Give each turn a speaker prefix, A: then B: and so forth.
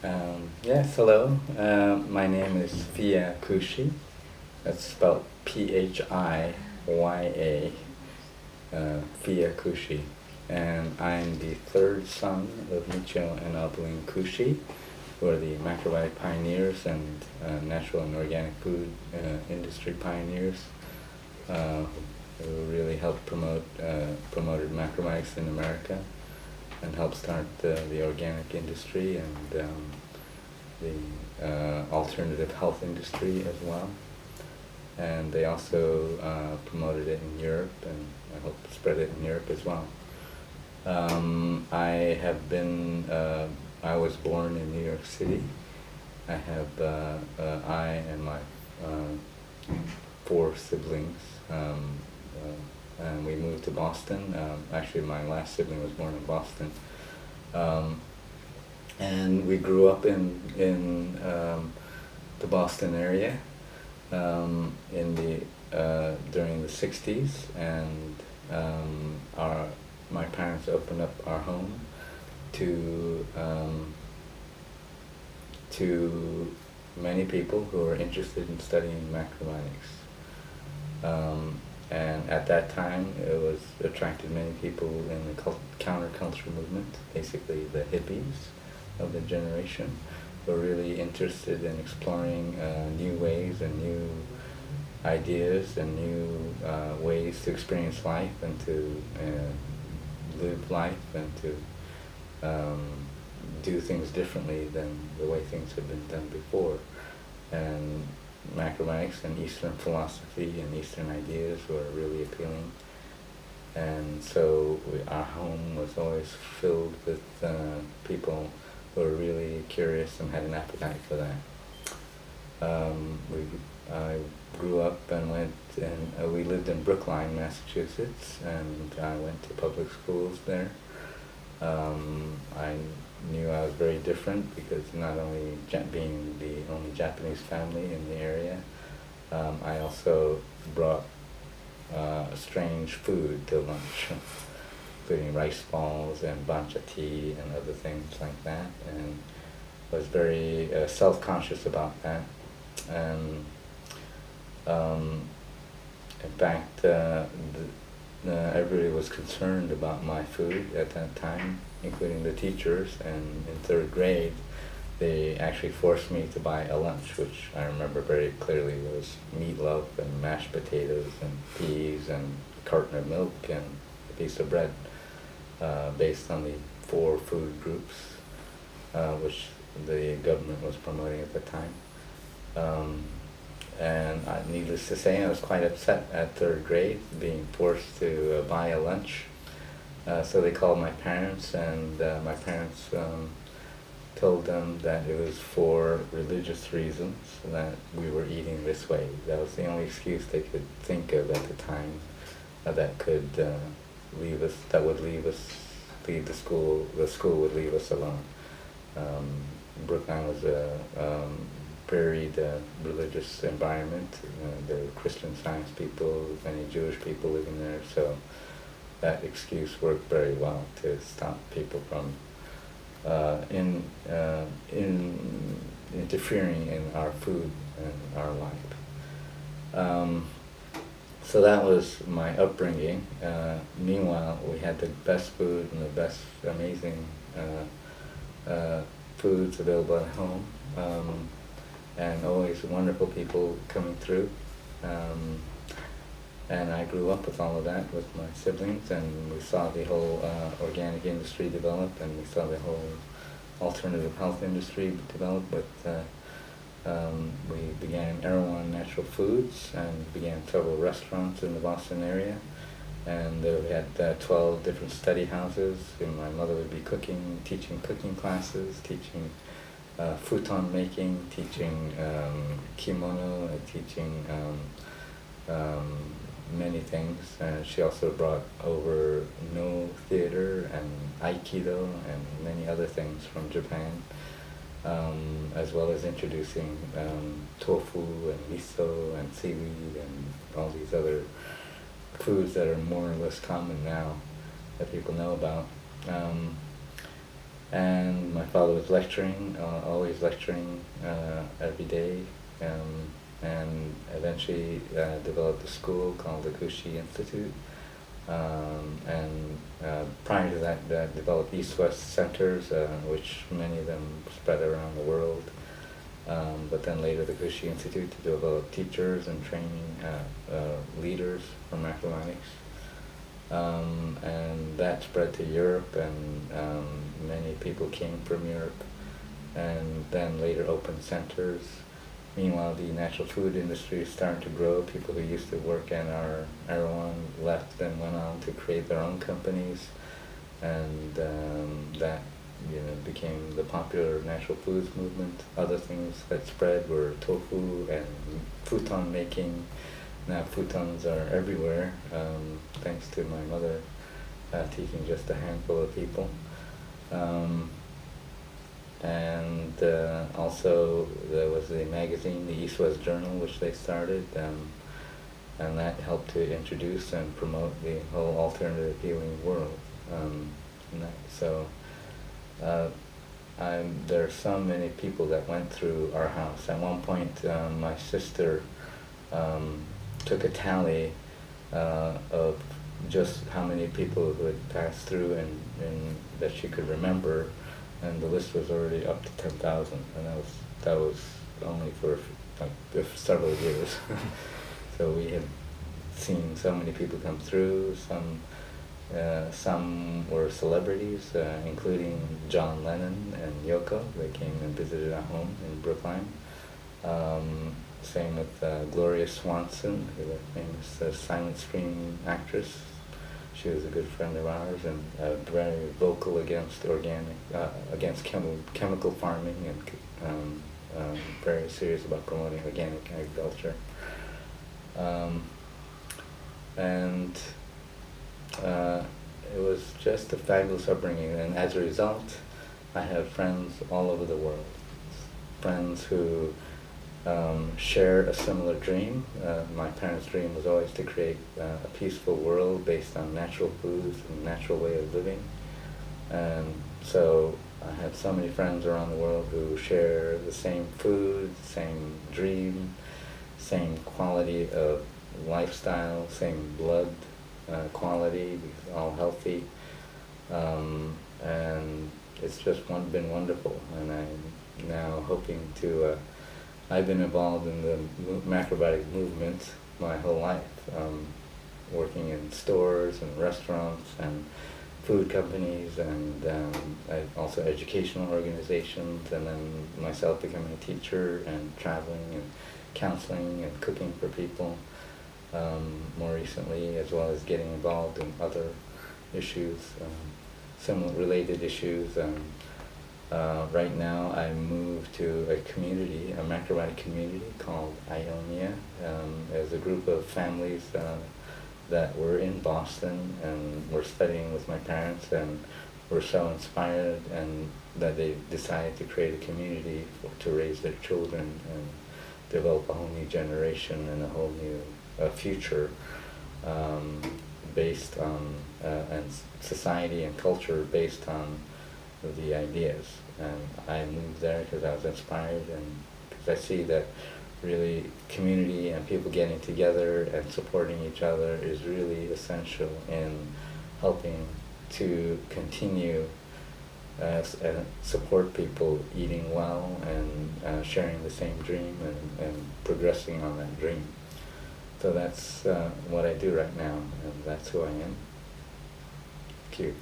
A: Yes, hello. My name is Phiya Kushi. That's spelled Phiyya, Phiya Kushi. And I'm the third son of Michio and Kushi, who are the Macrobiotic pioneers and natural and organic food industry pioneers, who really helped promoted macrobiotics in America and helped start the organic industry and the alternative health industry as well. And they also promoted it in Europe, and I hope to spread it in Europe as well. I was born in New York City. I and my four siblings, and we moved to Boston. Actually, my last sibling was born in Boston. And we grew up in the Boston area during the 60s, and my parents opened up our home to many people who were interested in studying macrobiotics. And at that time, it was attracted many people in the counterculture movement, basically the hippies of the generation, were really interested in exploring new ways and new ideas and new ways to experience life and to live life and to do things differently than the way things had been done before. And macrobiotics and Eastern philosophy and Eastern ideas were really appealing. And so our home was always filled with people who were really curious and had an appetite for that. I grew up and we lived in Brookline, Massachusetts, and I went to public schools there. I knew I was very different because not only being the only Japanese family in the area, I also brought strange food to lunch, including rice balls and bancha tea and other things like that, and was very self-conscious about that. And in fact, everybody was concerned about my food at that time, including the teachers, and in third grade they actually forced me to buy a lunch, which I remember very clearly was meatloaf and mashed potatoes and peas and a carton of milk and a piece of bread, based on the 4 food groups which the government was promoting at the time. And needless to say, I was quite upset at third grade, being forced to buy a lunch. So they called my parents, and my parents told them that it was for religious reasons that we were eating this way. That was the only excuse they could think of at the time that could leave the school. The school would leave us alone. Brookline was a varied religious environment. There were Christian Science people, many Jewish people living there, so that excuse worked very well to stop people from interfering in our food and our life. So that was my upbringing. Meanwhile, we had the best food and the best amazing foods available at home. And always wonderful people coming through. And I grew up with all of that with my siblings, and we saw the whole organic industry develop, and we saw the whole alternative health industry develop. We began Erewhon Natural Foods and began several restaurants in the Boston area. And we had 12 different study houses, and my mother would be teaching cooking classes, teaching futon making, teaching kimono, teaching many things. She also brought over no theater and aikido and many other things from Japan, as well as introducing tofu and miso and seaweed and all these other foods that are more or less common now that people know about. And my father was lecturing, always lecturing every day, and eventually developed a school called the Kushi Institute. And prior to that, developed East-West centers, which many of them spread around the world. But then later the Kushi Institute to develop teachers and training leaders for macrobiotics. And that spread to Europe, and many people came from Europe, and then later opened centers. Meanwhile, the natural food industry is starting to grow. People who used to work in our Erewhon left and went on to create their own companies, and that became the popular natural foods movement. Other things that spread were tofu and futon making. Now futons are everywhere, thanks to my mother teaching just a handful of people. And also there was the magazine, the East-West Journal, which they started, and that helped to introduce and promote the whole alternative healing world. There are so many people that went through our house. At one point, my sister took a tally of just how many people who had passed through and that she could remember, and the list was already up to 10,000, and that was only for like several years. So we had seen so many people come through. Some were celebrities, including John Lennon and Yoko. They came and visited our home in Brookline. Same with Gloria Swanson, who was a famous silent screen actress. She was a good friend of ours, and very vocal against against chemical farming, and very serious about promoting organic agriculture. It was just a fabulous upbringing, and as a result, I have friends all over the world. Friends who share a similar dream. My parents' dream was always to create a peaceful world based on natural foods and natural way of living. And so I have so many friends around the world who share the same food, same dream, same quality of lifestyle, same blood quality, all healthy. And it's just been wonderful, and I'm now hoping to I've been involved in the macrobiotic movement my whole life, working in stores and restaurants and food companies, and also educational organizations, and then myself becoming a teacher and traveling and counseling and cooking for people more recently, as well as getting involved in other issues, similar related issues. Right now I moved to a community, a macrobiotic community called Ionia. As a group of families that were in Boston and were studying with my parents, and were so inspired, and that they decided to create a community to raise their children and develop a whole new generation and a whole new future based on and society and culture based on the ideas. And I moved there because I was inspired, and because I see that really community and people getting together and supporting each other is really essential in helping to continue support people eating well and sharing the same dream and progressing on that dream. So that's what I do right now, and that's who I am. Thank you.